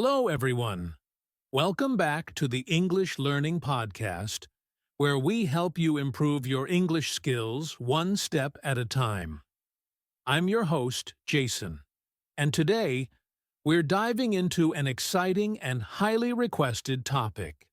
Hello, everyone. Welcome back to the English Learning Podcast, where we help you improve your English skills one step at a time. I'm your host, Jason, and today we're diving into an exciting and highly requested topic: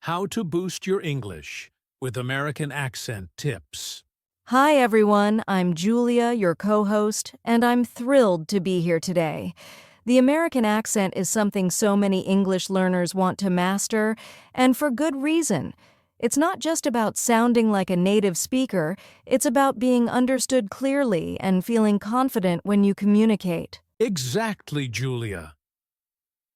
how to boost your English with American accent tips. Hi, everyone. I'm Julia, your co-host, and I'm thrilled to be here today. The American accent is something so many English learners want to master, and for good reason. It's not just about sounding like a native speaker, it's about being understood clearly and feeling confident when you communicate. Exactly, Julia.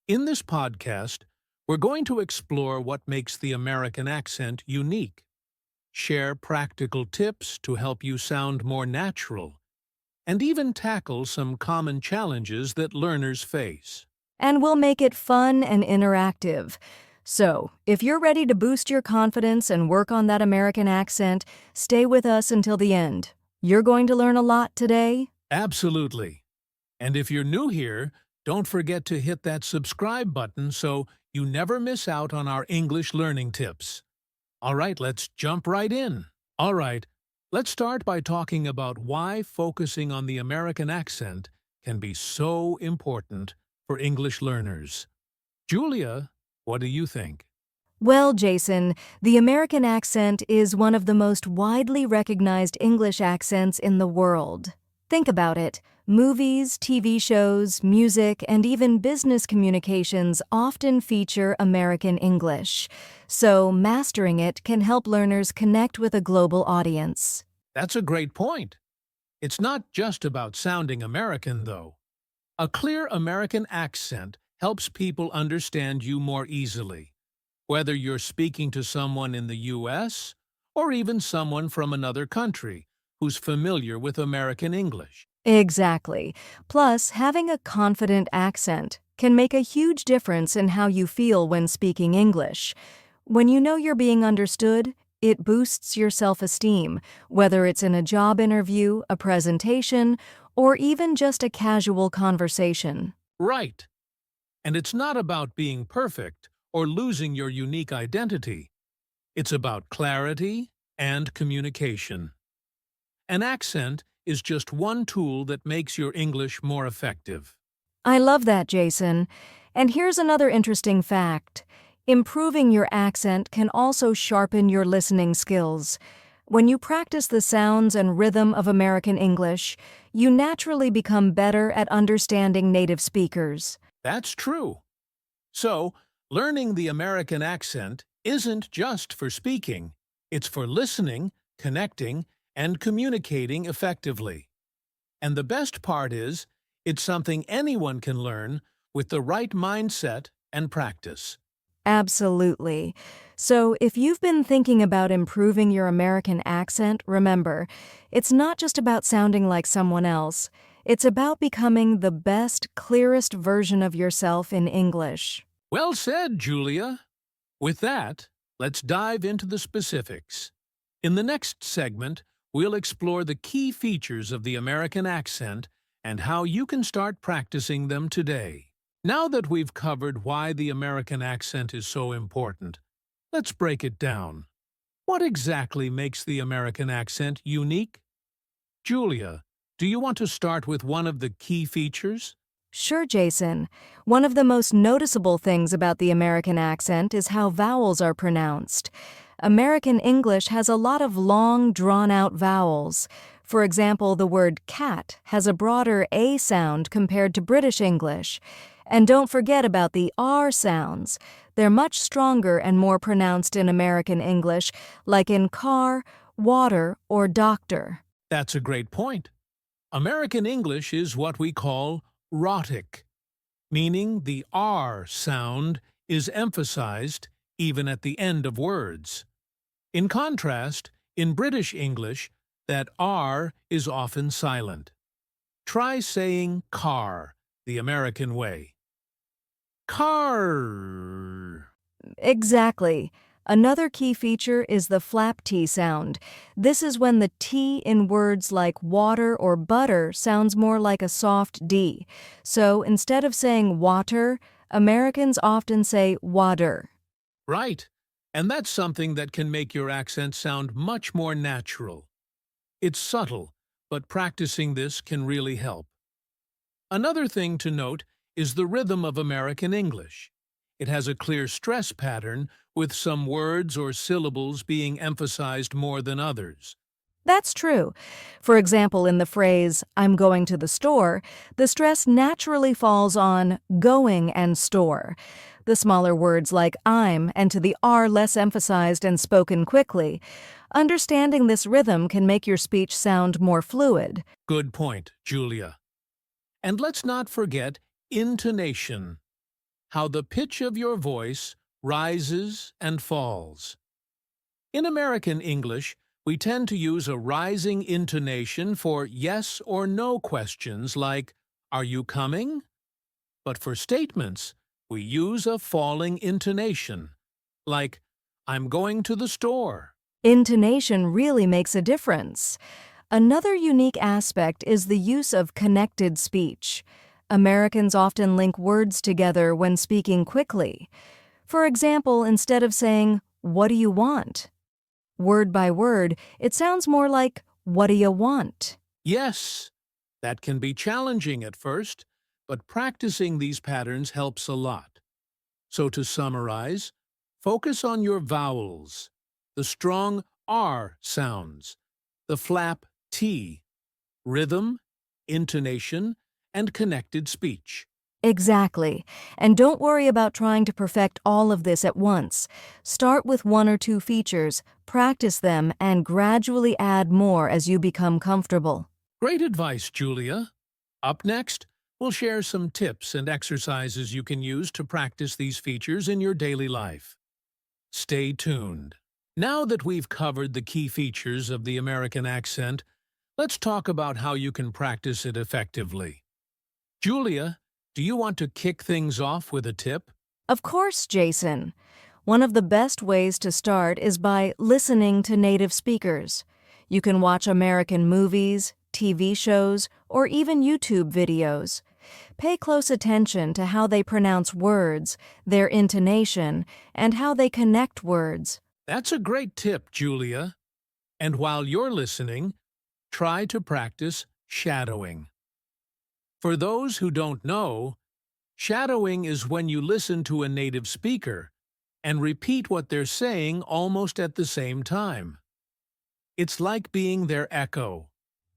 In this podcast, we're going to explore what makes the American accent unique, share practical tips to help you sound more natural, and even tackle some common challenges that learners face. And we'll make it fun and interactive. So, if you're ready to boost your confidence and work on that American accent, stay with us until the end. You're going to learn a lot today. Absolutely. And if you're new here, don't forget to hit that subscribe button so you never miss out on our English learning tips. All right, let's jump right in. All right, let's start by talking about why focusing on the American accent can be so important for English learners. Julia, what do you think? Well, Jason, the American accent is one of the most widely recognized English accents in the world. Think about it. Movies, TV shows, music, and even business communications often feature American English. So, mastering it can help learners connect with a global audience. That's a great point. It's not just about sounding American, though. A clear American accent helps people understand you more easily, whether you're speaking to someone in the U.S. or even someone from another country who's familiar with American English. Exactly. Plus, having a confident accent can make a huge difference in how you feel when speaking English. When you know you're being understood, it boosts your self-esteem, whether it's in a job interview, a presentation, or even just a casual conversation. Right. And it's not about being perfect or losing your unique identity. It's about clarity and communication. An accent is just one tool that makes your English more effective. I love that, Jason. And here's another interesting fact. Improving your accent can also sharpen your listening skills. When you practice the sounds and rhythm of American English, you naturally become better at understanding native speakers. That's true. So, learning the American accent isn't just for speaking. It's for listening, connecting, and communicating effectively. And the best part is, it's something anyone can learn with the right mindset and practice. Absolutely. So, if you've been thinking about improving your American accent, remember, it's not just about sounding like someone else. It's about becoming the best, clearest version of yourself in English. Well said, Julia. With that, let's dive into the specifics. In the next segment, we'll explore the key features of the American accent and how you can start practicing them today. Now that we've covered why the American accent is so important, let's break it down. What exactly makes the American accent unique? Julia, do you want to start with one of the key features? Sure, Jason. One of the most noticeable things about the American accent is how vowels are pronounced. American English has a lot of long, drawn-out vowels. For example, the word cat has a broader A sound compared to British English. And don't forget about the R sounds. They're much stronger and more pronounced in American English, like in car, water, or doctor. That's a great point. American English is what we call rhotic, meaning the R sound is emphasized even at the end of words. In contrast, in British English, that R is often silent. Try saying car the American way. Car. Exactly. Another key feature is the flap T sound. This is when the T in words like water or butter sounds more like a soft D. So instead of saying water, Americans often say water. Right. And that's something that can make your accent sound much more natural. It's subtle, but practicing this can really help. Another thing to note is the rhythm of American English. It has a clear stress pattern, with some words or syllables being emphasized more than others. That's true. For example, in the phrase, I'm going to the store, the stress naturally falls on going and store. The smaller words like I'm and to the R less emphasized and spoken quickly. Understanding this rhythm can make your speech sound more fluid. Good point, Julia. And let's not forget intonation, how the pitch of your voice rises and falls. In American English, we tend to use a rising intonation for yes or no questions like, "Are you coming?" But for statements, we use a falling intonation, like, "I'm going to the store." Intonation really makes a difference. Another unique aspect is the use of connected speech. Americans often link words together when speaking quickly. For example, instead of saying, "What do you want?" word by word, it sounds more like, "What do you want?" Yes, that can be challenging at first, but practicing these patterns helps a lot. So to summarize, focus on your vowels, the strong R sounds, the flap T, rhythm, intonation, and connected speech. Exactly. And don't worry about trying to perfect all of this at once. Start with one or two features, practice them, and gradually add more as you become comfortable. Great advice, Julia. Up next, we'll share some tips and exercises you can use to practice these features in your daily life. Stay tuned. Now that we've covered the key features of the American accent, let's talk about how you can practice it effectively. Julia, do you want to kick things off with a tip? Of course, Jason. One of the best ways to start is by listening to native speakers. You can watch American movies, TV shows, or even YouTube videos. Pay close attention to how they pronounce words, their intonation, and how they connect words. That's a great tip, Julia. And while you're listening, try to practice shadowing. For those who don't know, shadowing is when you listen to a native speaker and repeat what they're saying almost at the same time. It's like being their echo.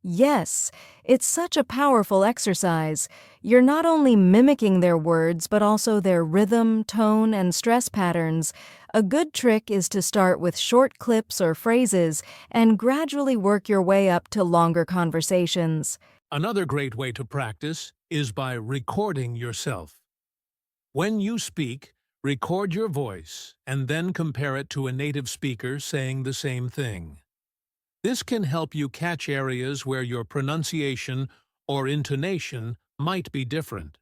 Yes, it's such a powerful exercise. You're not only mimicking their words, but also their rhythm, tone, and stress patterns. A good trick is to start with short clips or phrases and gradually work your way up to longer conversations. Another great way to practice is by recording yourself. When you speak, record your voice and then compare it to a native speaker saying the same thing. This can help you catch areas where your pronunciation or intonation might be different.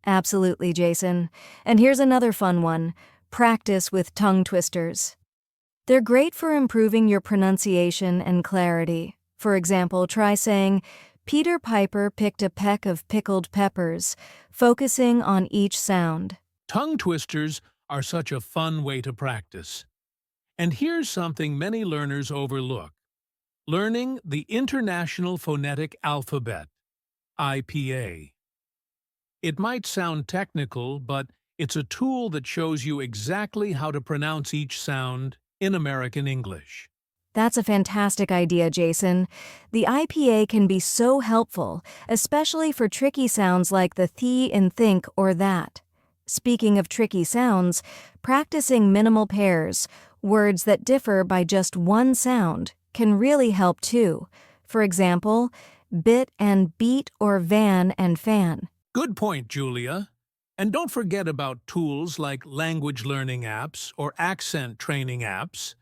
Absolutely, Jason. And here's another fun one. Practice with tongue twisters. They're great for improving your pronunciation and clarity. For example, try saying, Peter Piper picked a peck of pickled peppers, focusing on each sound. Tongue twisters are such a fun way to practice. And here's something many learners overlook. Learning the International Phonetic Alphabet, IPA. It might sound technical, but it's a tool that shows you exactly how to pronounce each sound in American English. That's a fantastic idea, Jason. The IPA can be so helpful, especially for tricky sounds like the th in think or that. Speaking of tricky sounds, practicing minimal pairs, words that differ by just one sound, can really help too. For example, bit and beat or van and fan. Good point, Julia. And don't forget about tools like language learning apps or accent training apps.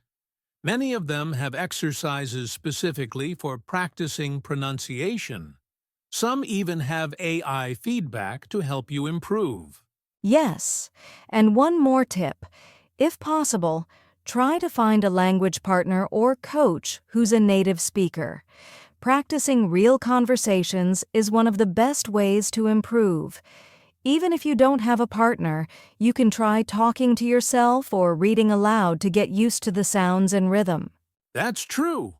Many of them have exercises specifically for practicing pronunciation. Some even have AI feedback to help you improve. Yes, and one more tip. If possible, Try to find a language partner or coach who's a native speaker. Practicing real conversations is one of the best ways to improve. Even if you don't have a partner, you can try talking to yourself or reading aloud to get used to the sounds and rhythm. That's true.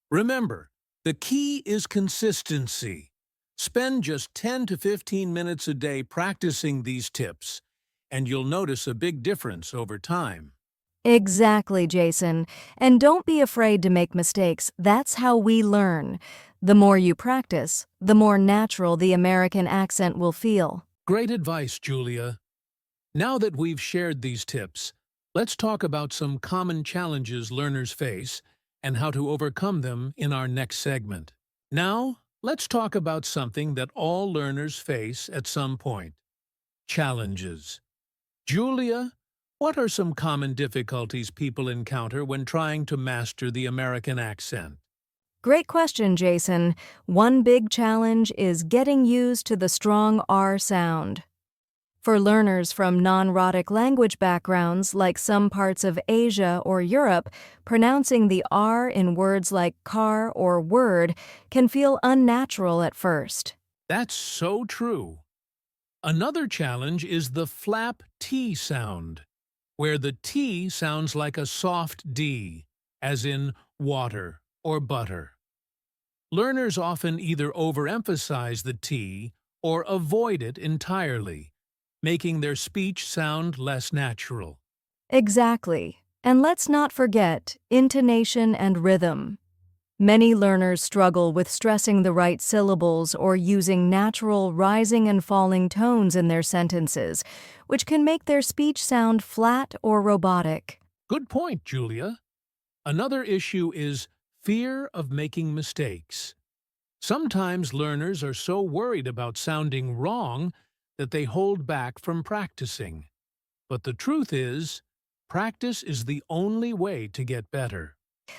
Remember, the key is consistency. Spend just 10 to 15 minutes a day practicing these tips, and you'll notice a big difference over time. Exactly, Jason. And don't be afraid to make mistakes. That's how we learn. The more you practice, the more natural the American accent will feel. Great advice, Julia. Now that we've shared these tips, let's talk about some common challenges learners face and how to overcome them in our next segment. Now, let's talk about something that all learners face at some point: challenges. Julia, what are some common difficulties people encounter when trying to master the American accent? Great question, Jason. One big challenge is getting used to the strong R sound. For learners from non-rhotic language backgrounds like some parts of Asia or Europe, pronouncing the R in words like car or word can feel unnatural at first. That's so true. Another challenge is the flap T sound, where the T sounds like a soft D, as in water or butter. Learners often either overemphasize the T or avoid it entirely, making their speech sound less natural. Exactly. And let's not forget intonation and rhythm. Many learners struggle with stressing the right syllables or using natural rising and falling tones in their sentences, which can make their speech sound flat or robotic. Good point, Julia. Another issue is fear of making mistakes. Sometimes learners are so worried about sounding wrong that they hold back from practicing. But the truth is, practice is the only way to get better.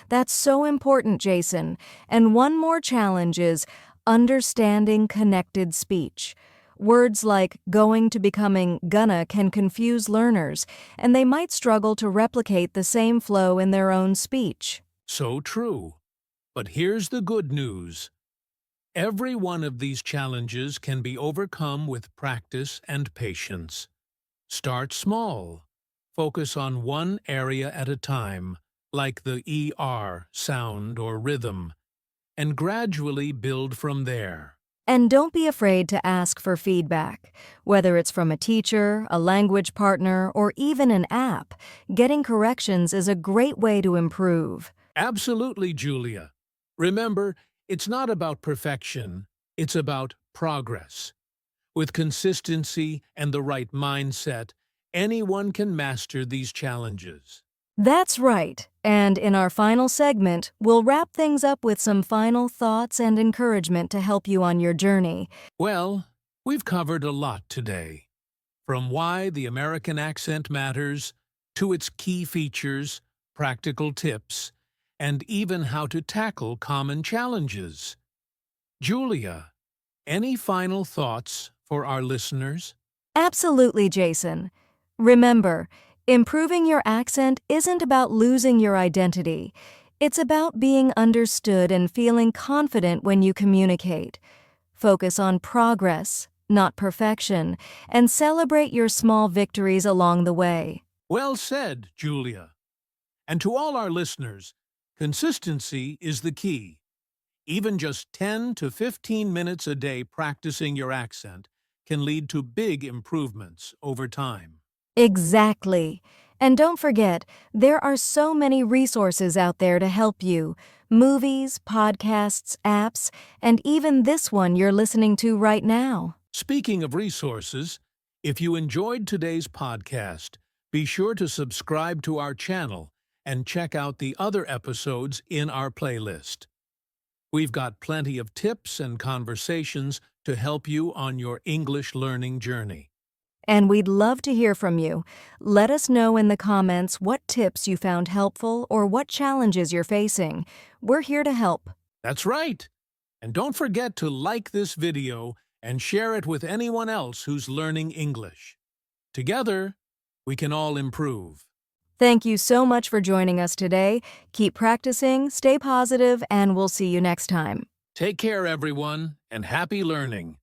That's so important, Jason. And one more challenge is understanding connected speech. Words like going to becoming gonna can confuse learners, and they might struggle to replicate the same flow in their own speech. So true. But here's the good news. Every one of these challenges can be overcome with practice and patience. Start small. Focus on one area at a time, like the ER sound or rhythm, and gradually build from there. And don't be afraid to ask for feedback. Whether it's from a teacher, a language partner, or even an app, getting corrections is a great way to improve. Absolutely, Julia. Remember, it's not about perfection, it's about progress. With consistency and the right mindset, anyone can master these challenges. That's right. And in our final segment, we'll wrap things up with some final thoughts and encouragement to help you on your journey. Well, we've covered a lot today. From why the American accent matters, to its key features, practical tips, and even how to tackle common challenges. Julia, any final thoughts for our listeners? Absolutely, Jason. Remember, improving your accent isn't about losing your identity. It's about being understood and feeling confident when you communicate. Focus on progress, not perfection, and celebrate your small victories along the way. Well said, Julia. And to all our listeners, consistency is the key. Even just 10 to 15 minutes a day practicing your accent can lead to big improvements over time. Exactly. And don't forget, there are so many resources out there to help you. Movies, podcasts, apps, and even this one you're listening to right now. Speaking of resources, if you enjoyed today's podcast, be sure to subscribe to our channel and check out the other episodes in our playlist. We've got plenty of tips and conversations to help you on your English learning journey. And we'd love to hear from you. Let us know in the comments what tips you found helpful or what challenges you're facing. We're here to help. That's right. And don't forget to like this video and share it with anyone else who's learning English. Together, we can all improve. Thank you so much for joining us today. Keep practicing, stay positive, and we'll see you next time. Take care, everyone, and happy learning.